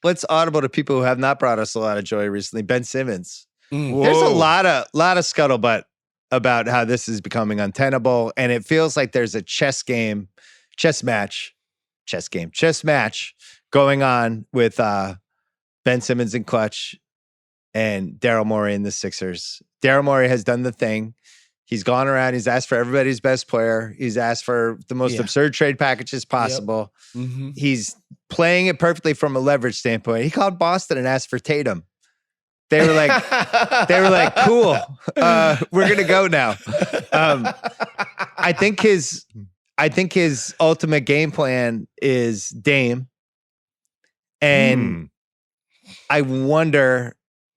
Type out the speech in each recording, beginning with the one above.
let's audible to people who have not brought us a lot of joy recently. Ben Simmons. Whoa. There's a lot of scuttlebutt about how this is becoming untenable, and it feels like there's a chess match going on with Ben Simmons and Clutch and Daryl Morey and the Sixers. Daryl Morey has done the thing. He's gone around. He's asked for everybody's best player. He's asked for the most absurd trade packages possible. Yep. Mm-hmm. He's playing it perfectly from a leverage standpoint. He called Boston and asked for Tatum. They were like, cool. We're gonna go now. I think his ultimate game plan is Dame, and I wonder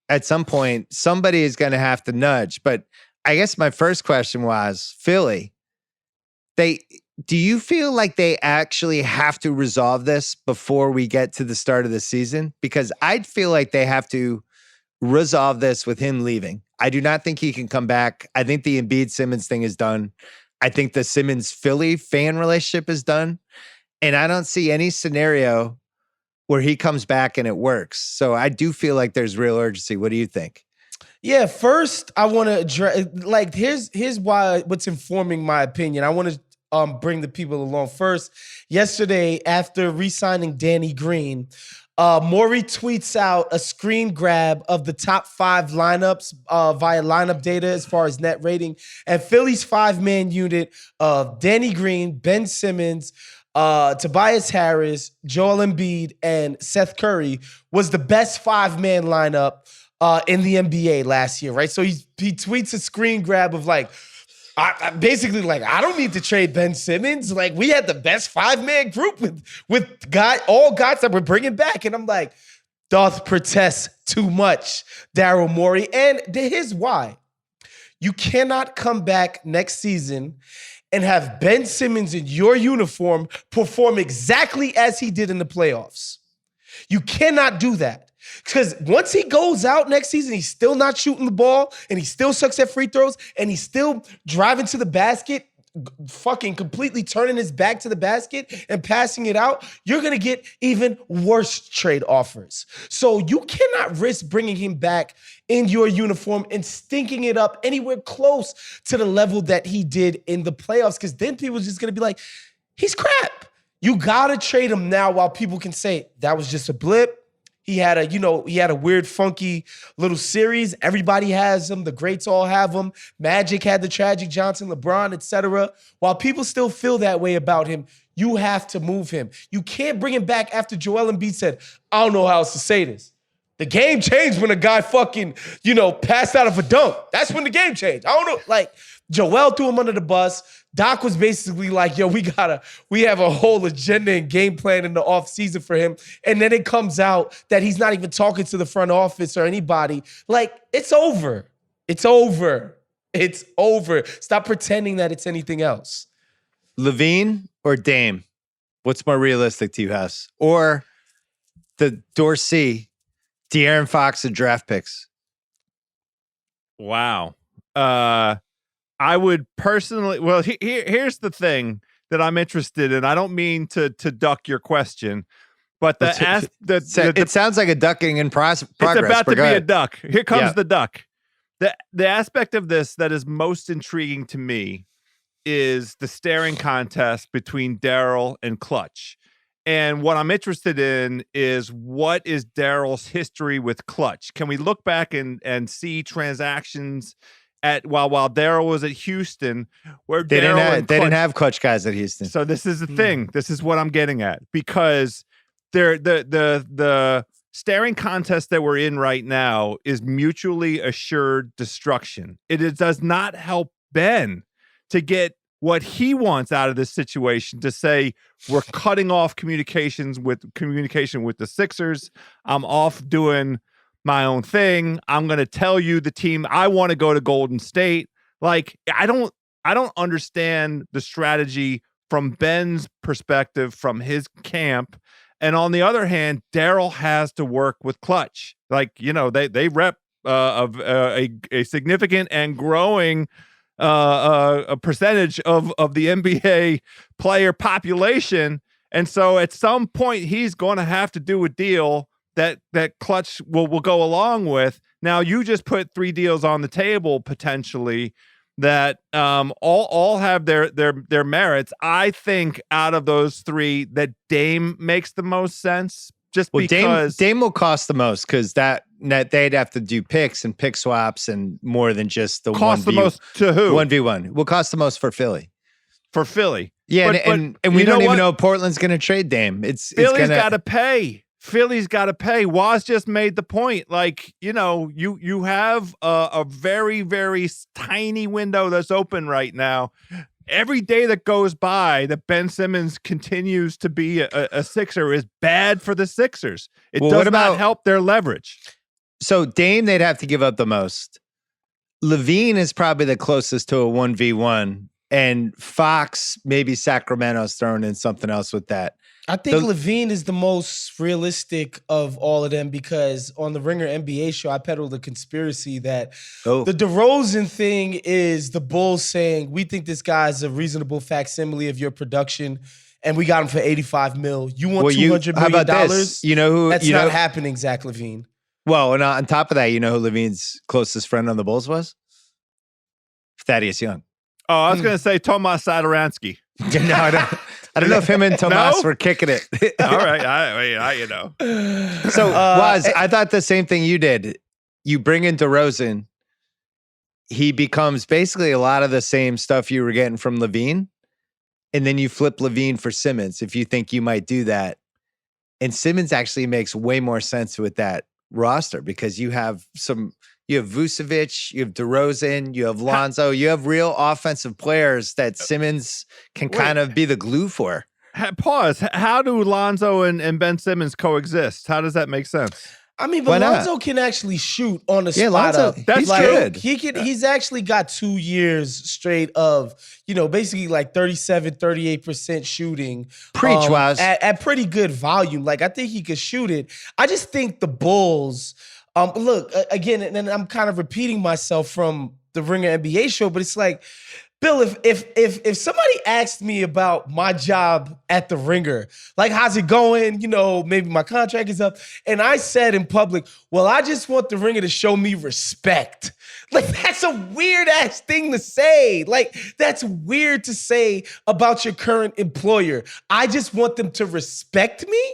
at some point somebody is going to have to nudge. But I guess my first question was Philly. Do you feel like they actually have to resolve this before we get to the start of the season? Because I'd feel like they have to resolve this with him leaving. I do not think he can come back. I think the Embiid Simmons thing is done. I think the Simmons Philly fan relationship is done. And I don't see any scenario where he comes back and it works. So I do feel like there's real urgency. What do you think? Yeah, first I want to address, like, here's what's informing my opinion. I want to bring the people along. First, yesterday after re-signing Danny Green, Morey tweets out a screen grab of the top 5 lineups via lineup data as far as net rating. And Philly's 5-man unit of Danny Green, Ben Simmons, Tobias Harris, Joel Embiid, and Seth Curry was the best 5-man lineup in the NBA last year, right? So he tweets a screen grab of like, basically like, I don't need to trade Ben Simmons. Like, we had the best 5-man group with all guys that we're bringing back. And I'm like, doth protest too much, Daryl Morey. And here's why. You cannot come back next season and have Ben Simmons in your uniform perform exactly as he did in the playoffs. You cannot do that. Because once he goes out next season, he's still not shooting the ball, and he still sucks at free throws, and he's still driving to the basket, fucking completely turning his back to the basket and passing it out. You're going to get even worse trade offers. So you cannot risk bringing him back in your uniform and stinking it up anywhere close to the level that he did in the playoffs, because then people are just going to be like, he's crap. You got to trade him now while people can say that was just a blip. He had a weird, funky little series. Everybody has them. The greats all have them. Magic had the tragic Johnson, LeBron, etc. While people still feel that way about him, you have to move him. You can't bring him back after Joel Embiid said, I don't know how else to say this. The game changed when a guy fucking, passed out of a dunk. That's when the game changed. I don't know. Like, Joel threw him under the bus. Doc was basically like, yo, we have a whole agenda and game plan in the offseason for him. And then it comes out that he's not even talking to the front office or anybody. Like, it's over. It's over. It's over. Stop pretending that it's anything else. Levine or Dame? What's more realistic to you, House? Or the Dorsey, De'Aaron Fox and draft picks? Wow. I would personally, well, here's the thing that I'm interested in. I don't mean to duck your question, but it sounds like a ducking in progress. It's about to be a duck. Here comes the duck. The aspect of this that is most intriguing to me is the staring contest between Daryl and Clutch. And what I'm interested in is, what is Daryl's history with Clutch? Can we look back and see transactions while Daryl was at Houston, where they didn't have Clutch guys at Houston? So this is the thing. This is what I'm getting at, because the staring contest that we're in right now is mutually assured destruction. It does not help Ben to get what he wants out of this situation, to say, we're cutting off communication with the Sixers. I'm off doing my own thing. I'm going to tell you the team I want to go to Golden State. Like, I don't understand the strategy from Ben's perspective, from his camp. And on the other hand, Daryl has to work with Clutch. Like, they rep a significant and growing a percentage of the NBA player population. And so at some point, he's going to have to do a deal that Clutch will go along with. Now you just put 3 deals on the table potentially that all have their merits. I think out of those 3 that Dame makes the most sense. Just because Dame will cost the most because that they'd have to do picks and pick swaps and more than just the cost the most to who 1v1 will cost the most for Philly. For Philly, yeah, and we don't even know Portland's going to trade Dame. Philly's got to pay. Philly's got to pay. Waz just made the point. Like, you have a very, very tiny window that's open right now. Every day that goes by that Ben Simmons continues to be a Sixer is bad for the Sixers. It does not help their leverage. So Dame, they'd have to give up the most. Levine is probably the closest to a 1v1. And Fox, maybe Sacramento's thrown in something else with that. I think Levine is the most realistic of all of them because on the Ringer NBA show, I peddled a conspiracy that the DeRozan thing is the Bulls saying, we think this guy's a reasonable facsimile of your production, and we got him for $85 million. You want $200 million? How about this? You know who? That's not happening, Zach LaVine. Well, and on top of that, you know who Levine's closest friend on the Bulls was? Thaddeus Young. Oh, I was going to say Tomas Satoransky. No, I don't know if him and Tomas were kicking it. All right. So, Waz, I thought the same thing you did. You bring in DeRozan. He becomes basically a lot of the same stuff you were getting from Levine. And then you flip Levine for Simmons if you think you might do that. And Simmons actually makes way more sense with that roster because you have Vucevic, you have DeRozan, you have Lonzo, you have real offensive players that Simmons can kind of be the glue for. Pause. How do Lonzo and Ben Simmons coexist? How does that make sense? I mean, but Lonzo can actually shoot on the spot up. That's good. He's actually got 2 years straight of, basically like 37, 38% shooting. Preach, Waz. At pretty good volume. Like, I think he could shoot it. I just think the Bulls, look, again, and I'm kind of repeating myself from the Ringer NBA show, but it's like, Bill, if somebody asked me about my job at the Ringer, like how's it going? Maybe my contract is up, and I said in public, well, I just want the Ringer to show me respect. Like that's a weird ass thing to say. Like that's weird to say about your current employer. I just want them to respect me.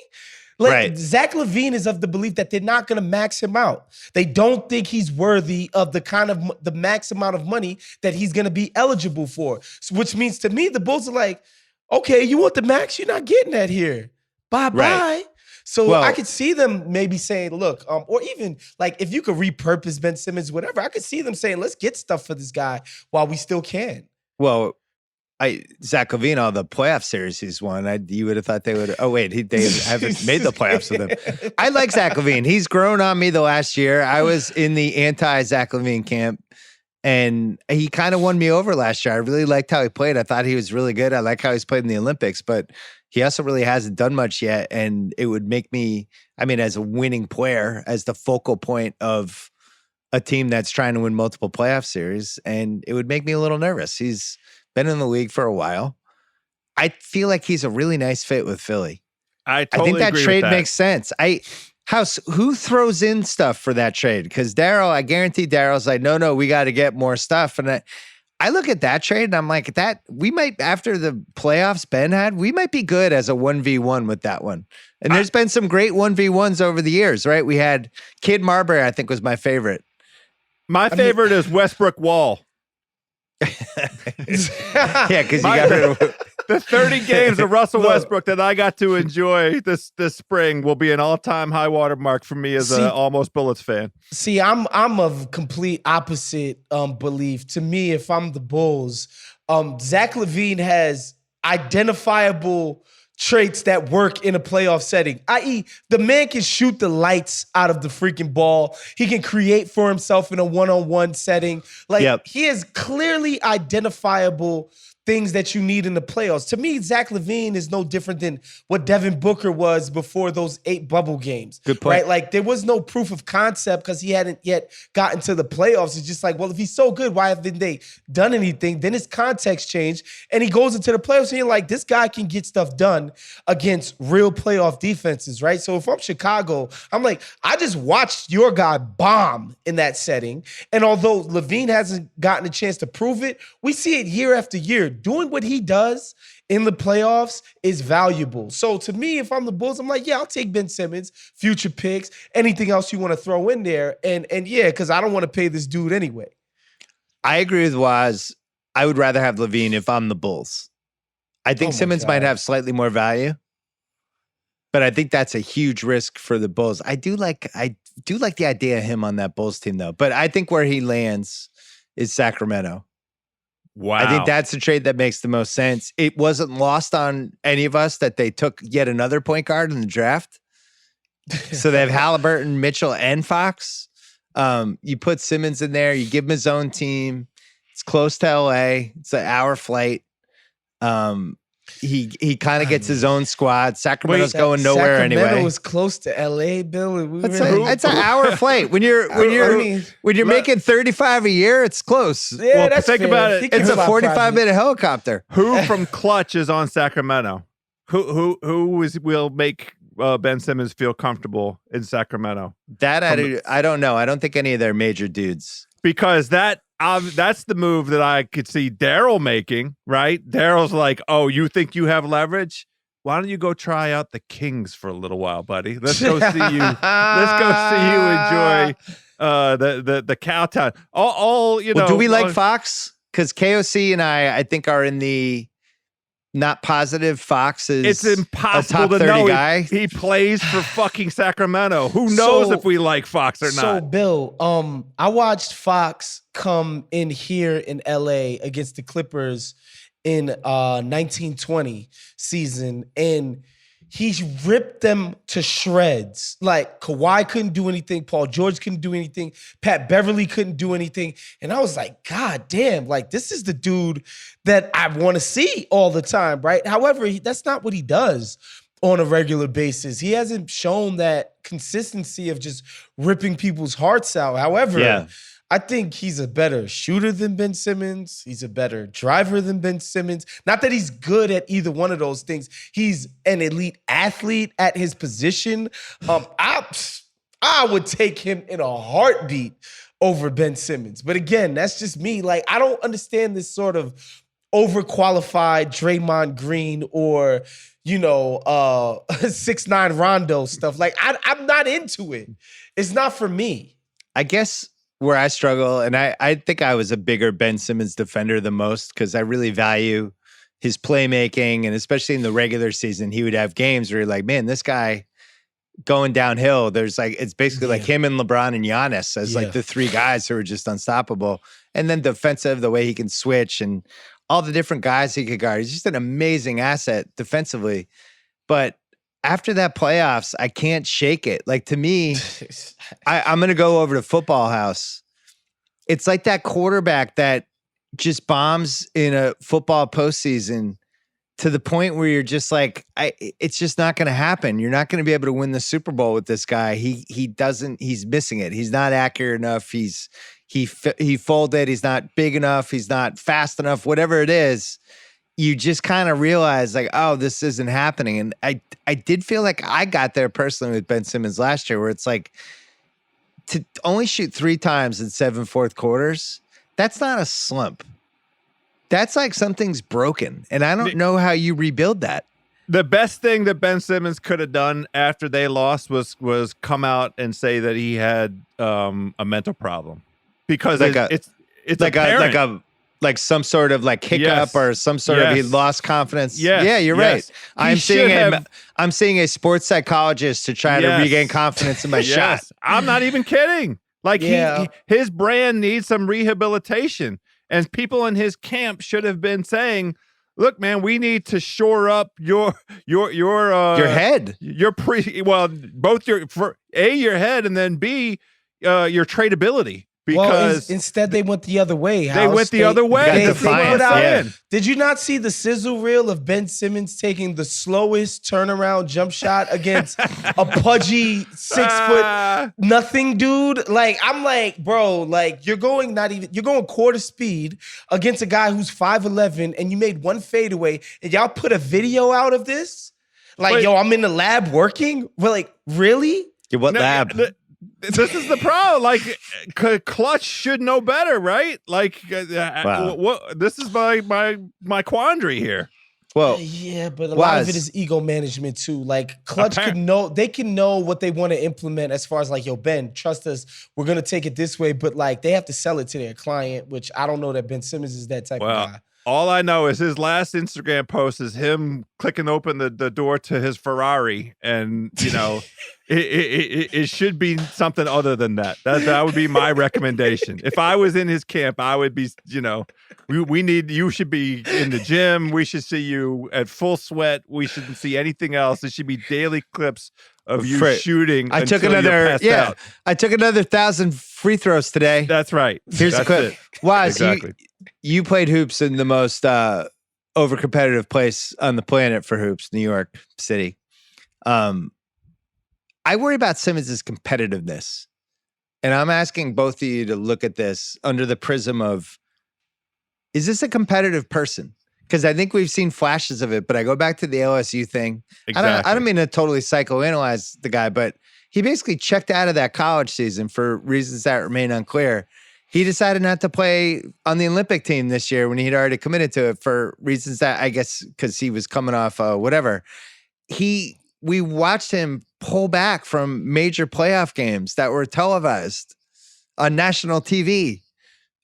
Right. Zach LaVine is of the belief that they're not going to max him out. They don't think he's worthy of the max amount of money that he's going to be eligible for. So, which means to me, the Bulls are like, okay, you want the max? You're not getting that here. Bye-bye. Right. So I could see them maybe saying, look, or even like if you could repurpose Ben Simmons, whatever, I could see them saying, let's get stuff for this guy while we still can. Well, Zach LaVine, all the playoff series he's won, you would have thought they would. Oh wait, they haven't made the playoffs with him. I like Zach LaVine. He's grown on me the last year. I was in the anti-Zach LaVine camp, and he kind of won me over last year. I really liked how he played. I thought he was really good. I like how he's played in the Olympics, but he also really hasn't done much yet. And it would make me, as a winning player, as the focal point of a team that's trying to win multiple playoff series, and it would make me a little nervous. He's been in the league for a while. I feel like he's a really nice fit with Philly. I think that trade makes sense. Who throws in stuff for that trade? Because I guarantee Daryl's like, no, we got to get more stuff. And I look at that trade and I'm like, we might, after the playoffs Ben had, we might be good as a 1v1 with that one. And there's been some great 1v1s over the years, right? We had Kid Marbury, I think was my favorite. My favorite is Westbrook Wall. Yeah, because you got rid of the 30 games of Russell Westbrook that I got to enjoy this spring will be an all-time high water mark for me as an Almost Bullets fan. See, I'm of complete opposite belief. To me, if I'm the Bulls, Zach LaVine has identifiable traits that work in a playoff setting, i.e. the man can shoot the lights out of the freaking ball. He can create for himself in a one-on-one setting. He has clearly identifiable things that you need in the playoffs. To me, Zach LaVine is no different than what Devin Booker was before those 8 bubble games. Good point. Right? Like there was no proof of concept because he hadn't yet gotten to the playoffs. It's just like, well, if he's so good, why haven't they done anything? Then his context changed and he goes into the playoffs and you're like, this guy can get stuff done against real playoff defenses, right? So if I'm Chicago, I'm like, I just watched your guy bomb in that setting. And although LaVine hasn't gotten a chance to prove it, we see it year after year. Doing what he does in the playoffs is valuable. So to me, if I'm the Bulls, I'm like, yeah, I'll take Ben Simmons, future picks, anything else you want to throw in there. And yeah, because I don't want to pay this dude anyway. I agree with Waz. I would rather have LaVine if I'm the Bulls. I think Simmons might have slightly more value, but I think that's a huge risk for the Bulls. I do like the idea of him on that Bulls team though, but I think where he lands is Sacramento. Wow. I think that's the trade that makes the most sense. It wasn't lost on any of us that they took yet another point guard in the draft. So they have Halliburton, Mitchell, and Fox. You put Simmons in there, you give him his own team. It's close to LA. It's an hour flight. He kind of gets his own squad. Sacramento's going nowhere anyway. Sacramento was close to LA, Bill. It's an hour flight. When you're making 35 a year, it's close. Yeah, Well, that's think fair. about it. It's a 45-minute helicopter. Who from Clutch is on Sacramento? Who will make Ben Simmons feel comfortable in Sacramento? That I don't know. I don't think any of their major dudes. Because that's the move that I could see Daryl making, right? Daryl's like, oh, you think you have leverage? Why don't you go try out the Kings for a little while, buddy? Let's go see you. Let's go see you enjoy the Cowtown. All you know. Well, do we like Fox? Because KOC and I think are in the not positive. Fox is it's impossible a top to 30 know guy. He plays for fucking Sacramento. Who knows if we like Fox or not? So, Bill, I watched Fox come in here in LA against the Clippers in 1920 season, and he ripped them to shreds. Like Kawhi couldn't do anything, Paul George couldn't do anything, Pat Beverly couldn't do anything. And I was like, God damn, like this is the dude that I want to see all the time, right? However, that's not what he does on a regular basis. He hasn't shown that consistency of just ripping people's hearts out. However, I think he's a better shooter than Ben Simmons. He's a better driver than Ben Simmons. Not that he's good at either one of those things. He's an elite athlete at his position. I would take him in a heartbeat over Ben Simmons. But again, that's just me. Like, I don't understand this sort of overqualified Draymond Green or, 6'9" Rondo stuff. Like, I'm not into it. It's not for me. I guess where I struggle, and I think I was a bigger Ben Simmons defender than most because I really value his playmaking, and especially in the regular season, he would have games where you're like, man, this guy going downhill, there's like, it's basically like him and LeBron and Giannis as like the three guys who are just unstoppable. And then defensive, the way he can switch and all the different guys he could guard. He's just an amazing asset defensively. But after that playoffs, I can't shake it. Like, to me, I'm going to go over to Football House. It's like that quarterback that just bombs in a football postseason to the point where you're just like, it's just not going to happen. You're not going to be able to win the Super Bowl with this guy. He's missing it. He's not accurate enough. He folded. He's not big enough. He's not fast enough, whatever it is. You just kind of realize like, oh, this isn't happening. And I did feel like I got there personally with Ben Simmons last year where it's like to only shoot 3 times in 7 fourth quarters. That's not a slump. That's like something's broken. And I don't know how you rebuild that. The best thing that Ben Simmons could have done after they lost was come out and say that he had a mental problem because like it's like like some sort of like hiccup or some sort of he lost confidence. Yeah, you're right. I'm seeing a sports psychologist to try to regain confidence in my shot. I'm not even kidding. Like his brand needs some rehabilitation, and people in his camp should have been saying, "Look, man, we need to shore up your head, both your head, and then B, your tradability." because instead they went the other way. they went the other way. Got defiant, yeah. Did you not see the sizzle reel of Ben Simmons taking the slowest turnaround jump shot against a pudgy 6 foot nothing dude? Like, I'm like, bro, like you're going quarter speed against a guy who's 5'11", and you made one fadeaway, and y'all put a video out of this? Like, yo, I'm in the lab working? We're like, really? Yeah, what lab? This is the problem. Like, Clutch should know better, right? Like, what? This is my quandary here. Well, yeah, but a lot of it is ego management too. Like, Clutch can know what they want to implement as far as like, yo, Ben, trust us, we're gonna take it this way. But like, they have to sell it to their client, which I don't know that Ben Simmons is that type of guy. All I know is his last Instagram post is him clicking open the door to his Ferrari, and you know, it should be something other than that. That would be my recommendation. If I was in his camp, I would be, you know, you should be in the gym. We should see you at full sweat. We shouldn't see anything else. It should be daily clips of you shooting. I took another out. I took another 1,000 free throws today. That's right. Here's the clip. Waz, exactly. You played hoops in the most over-competitive place on the planet for hoops, New York City. I worry about Simmons' competitiveness. And I'm asking both of you to look at this under the prism of, is this a competitive person? Because I think we've seen flashes of it, but I go back to the LSU thing. Exactly. I don't mean to totally psychoanalyze the guy, but he basically checked out of that college season for reasons that remain unclear. He decided not to play on the Olympic team this year when he'd already committed to it for reasons that, I guess, because he was coming off whatever. We watched him pull back from major playoff games that were televised on national TV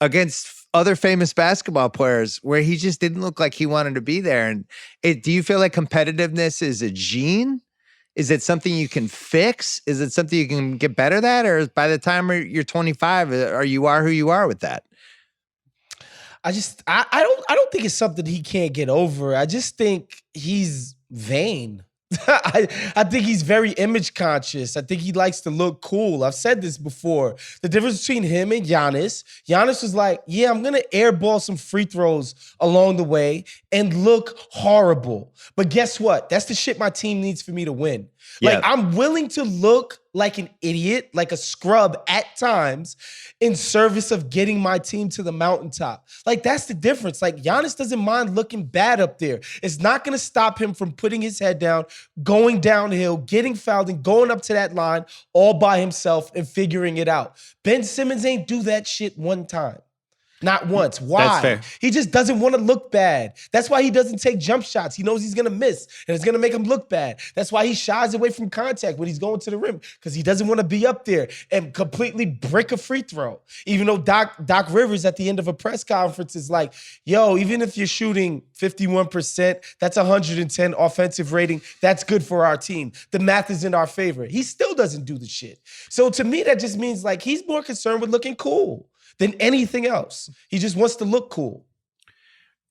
against other famous basketball players where he just didn't look like he wanted to be there. And do you feel like competitiveness is a gene? Is it something you can fix? Is it something you can get better at? Or by the time you're 25, you are who you are with that? I don't think it's something he can't get over. I just think he's vain. I think he's very image conscious. I think he likes to look cool. I've said this before. The difference between him and Giannis was like, yeah, I'm going to airball some free throws along the way and look horrible. But guess what? That's the shit my team needs for me to win. Yeah. Like, I'm willing to look like an idiot, like a scrub at times in service of getting my team to the mountaintop. Like, that's the difference. Like, Giannis doesn't mind looking bad up there. It's not going to stop him from putting his head down, going downhill, getting fouled, and going up to that line all by himself and figuring it out. Ben Simmons ain't do that shit one time. Not once. Why? That's fair. He just doesn't want to look bad. That's why he doesn't take jump shots. He knows he's going to miss, and it's going to make him look bad. That's why he shies away from contact when he's going to the rim, because he doesn't want to be up there and completely break a free throw. Even though Doc Rivers at the end of a press conference is like, yo, even if you're shooting 51%, that's 110 offensive rating. That's good for our team. The math is in our favor. He still doesn't do the shit. So to me, that just means like he's more concerned with looking cool than anything else. He just wants to look cool.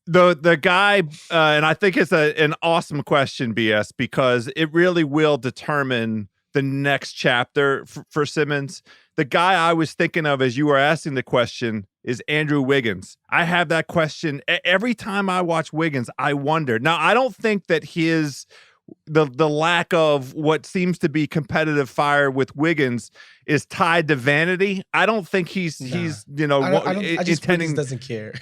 The guy, and I think it's an awesome question, BS, because it really will determine the next chapter for Simmons. The guy I was thinking of as you were asking the question is Andrew Wiggins. I have that question every time I watch Wiggins. I wonder. Now, I don't think that the lack of what seems to be competitive fire with Wiggins is tied to vanity. I don't think he's I just Wiggins doesn't care.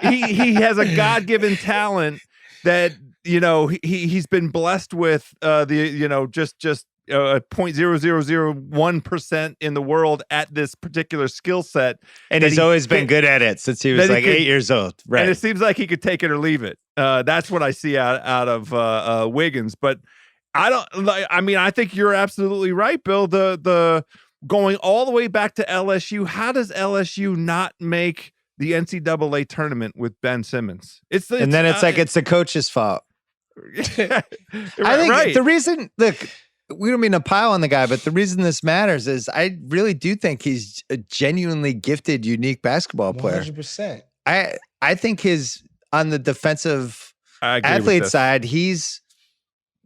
He has a God-given talent that, you know, he's been blessed with just 0.0001% in the world at this particular skill set. And he's always been good at it since he was like 8 years old. Right. And it seems like he could take it or leave it. That's what I see out of Wiggins. But I think you're absolutely right, Bill. The going all the way back to LSU, how does LSU not make the NCAA tournament with Ben Simmons? It's like it's the coach's fault. I think the reason, look, we don't mean to pile on the guy, but the reason this matters is I really do think he's a genuinely gifted, unique basketball player. 100%. I think on the defensive athlete side, he's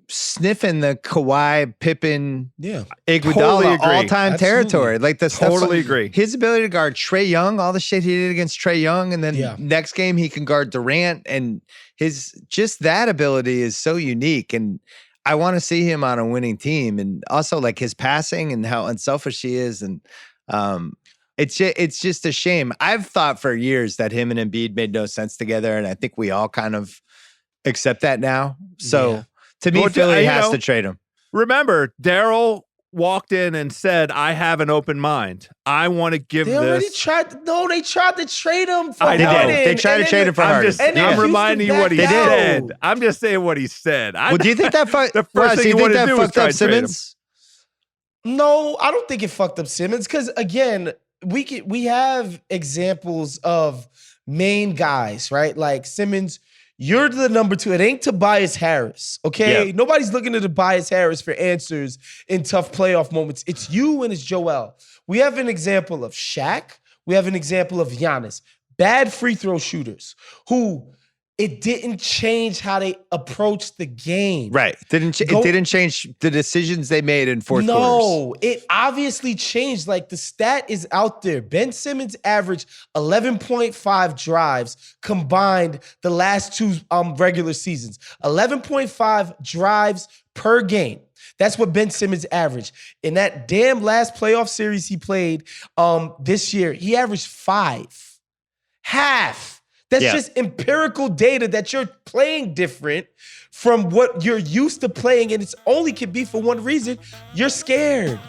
sniffing the Kawhi, Pippen, Yeah. Iguodala Totally agree. all-time Absolutely. territory. Like the stuff. Totally agree. His ability to guard Trae Young, all the shit he did against Trae Young, and then Yeah. next game he can guard Durant, and just that ability is so unique. And I want to see him on a winning team, and also like his passing and how unselfish he is, and it's just a shame. I've thought for years that him and Embiid made no sense together, and I think we all kind of accept that now. So Yeah. to me, Well, Philly you has know, to trade him. Remember, Daryl walked in and said, I have an open mind. I want to give They already this. tried. No, they tried to trade him for I know. Harden. They tried to and trade then him for I'm Harden. just, And then I'm Houston reminding you what he backed out. said. I'm just saying what he said. Well, do you think that The first thing you you think wanna that do is fucked try up and trade him. Simmons? No, I don't think it fucked up Simmons because again, we have examples of main guys, right? Like Simmons, you're the number 2. It ain't Tobias Harris, okay? Yeah. Nobody's looking to Tobias Harris for answers in tough playoff moments. It's you and it's Joel. We have an example of Shaq. We have an example of Giannis. Bad free throw shooters who it didn't change how they approached the game. Right. It didn't change the decisions they made in fourth quarters. No, it obviously changed. Like the stat is out there. Ben Simmons averaged 11.5 drives combined the last 2 regular seasons. 11.5 drives per game. That's what Ben Simmons averaged. In that damn last playoff series he played this year, he averaged 5. Half. That's just empirical data that you're playing different from what you're used to playing, and it's only can be for one reason. You're scared.